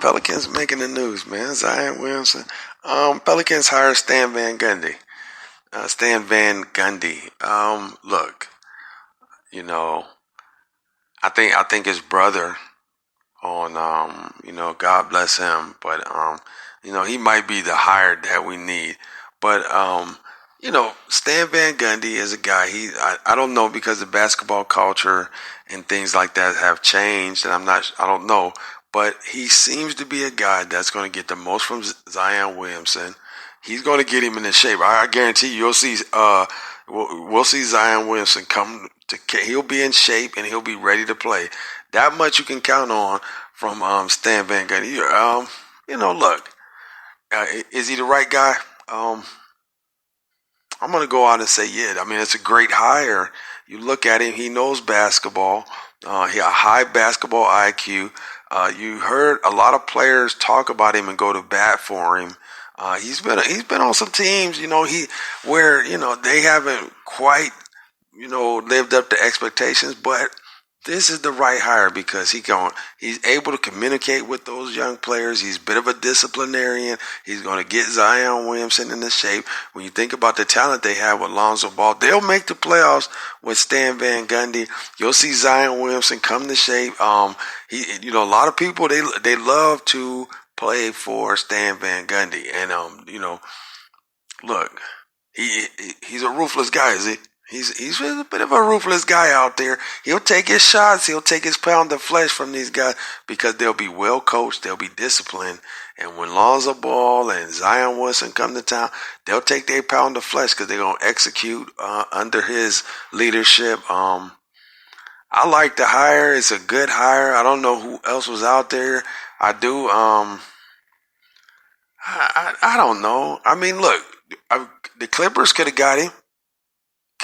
Pelicans making the news, man. Zion Williamson. Pelicans hire Stan Van Gundy. Stan Van Gundy. Look, you know, I think his brother on God bless him, but he might be the hire that we need. But Stan Van Gundy is a guy. I don't know because the basketball culture and things like that have changed, and I don't know, but he seems to be a guy that's going to get the most from Zion Williamson. He's going to get him in the shape. I guarantee you'll see. We'll see Zion Williamson come to. He'll be in shape and he'll be ready to play. That much you can count on from Stan Van Gundy. Look, is he the right guy? I'm going to go out and say, yeah. I mean, it's a great hire. You look at him; he knows basketball. He a high basketball IQ. You heard a lot of players talk about him and go to bat for him. He's been on some teams, where they haven't quite lived up to expectations, but this is the right hire because he's able to communicate with those young players. He's a bit of a disciplinarian. He's going to get Zion Williamson in the shape. When you think about the talent they have with Lonzo Ball, they'll make the playoffs with Stan Van Gundy. You'll see Zion Williamson come to shape. A lot of people they love to play for Stan Van Gundy, and look, he's a ruthless guy, is he? He's a bit of a ruthless guy out there. He'll take his shots. He'll take his pound of flesh from these guys because they'll be well coached. They'll be disciplined. And when Lonzo Ball and Zion Wilson come to town, they'll take their pound of flesh because they're going to execute under his leadership. I like the hire. It's a good hire. I don't know who else was out there. I do. I don't know. I mean, look, the Clippers could have got him.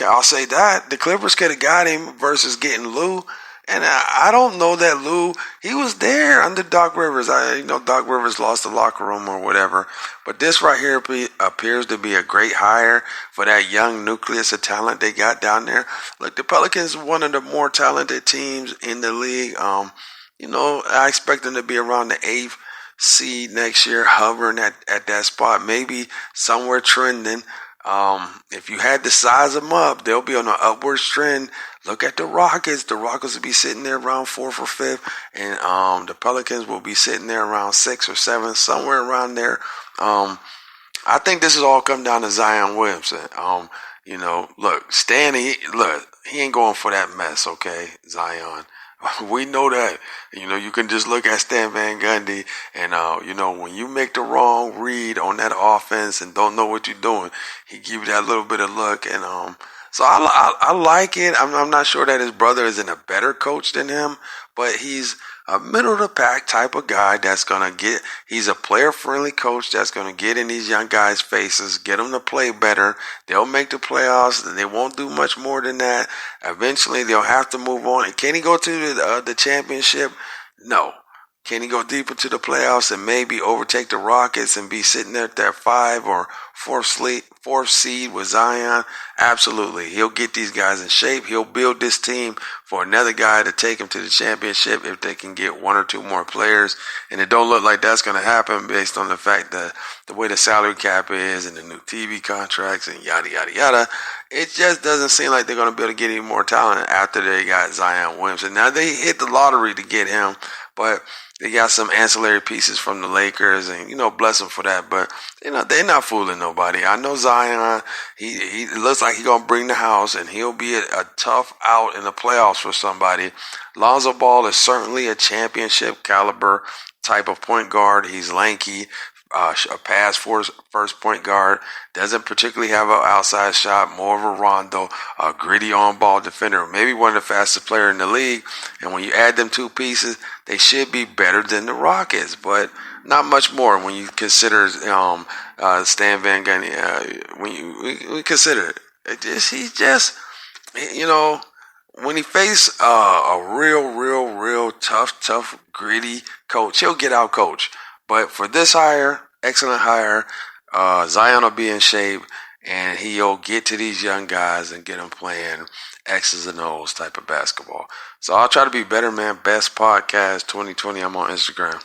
I'll say that. The Clippers could have got him versus getting Lou. And I don't know that Lou, he was there under Doc Rivers. Doc Rivers lost the locker room or whatever. But this right here appears to be a great hire for that young nucleus of talent they got down there. Look, the Pelicans are one of the more talented teams in the league. I expect them to be around the 8th seed next year, hovering at that spot, maybe somewhere trending. If you had to size them up, they'll be on an upward trend. Look at the Rockets. The Rockets will be sitting there around 4th or 5th, and the Pelicans will be sitting there around 6th or 7th, somewhere around there. I think this has all come down to Zion Williamson. Look, he ain't going for that mess, okay, Zion. We know that. You can just look at Stan Van Gundy and, when you make the wrong read on that offense and don't know what you're doing, he give you that little bit of luck. And so I like it. I'm not sure that his brother isn't a better coach than him, but he's a middle of the pack type of guy he's a player friendly coach that's going to get in these young guys' faces, get them to play better. They'll make the playoffs. They won't do much more than that. Eventually they'll have to move on. And can he go to the championship? No. Can he go deeper to the playoffs and maybe overtake the Rockets and be sitting there at that 5 or 4th seed with Zion? Absolutely. He'll get these guys in shape. He'll build this team for another guy to take him to the championship if they can get 1 or 2 more players. And it don't look like that's going to happen based on the fact that the way the salary cap is and the new TV contracts and yada, yada, yada. It just doesn't seem like they're going to be able to get any more talent after they got Zion Williamson. Now, they hit the lottery to get him, but they got some ancillary pieces from the Lakers, and bless them for that. But they're not fooling nobody. I know Zion. He looks like he's gonna bring the house, and he'll be a tough out in the playoffs for somebody. Lonzo Ball is certainly a championship caliber type of point guard. He's lanky. A pass first point guard, doesn't particularly have an outside shot, more of a Rondo, a gritty on-ball defender, maybe one of the fastest players in the league. And when you add them 2 pieces, they should be better than the Rockets, but not much more when you consider Stan Van Gundy. When we consider it, he's just when he face a real tough, gritty coach, he'll get out coach. But for this hire, excellent hire, Zion will be in shape, and he'll get to these young guys and get them playing X's and O's type of basketball. So I'll try to be better, man. Best Podcast 2020. I'm on Instagram.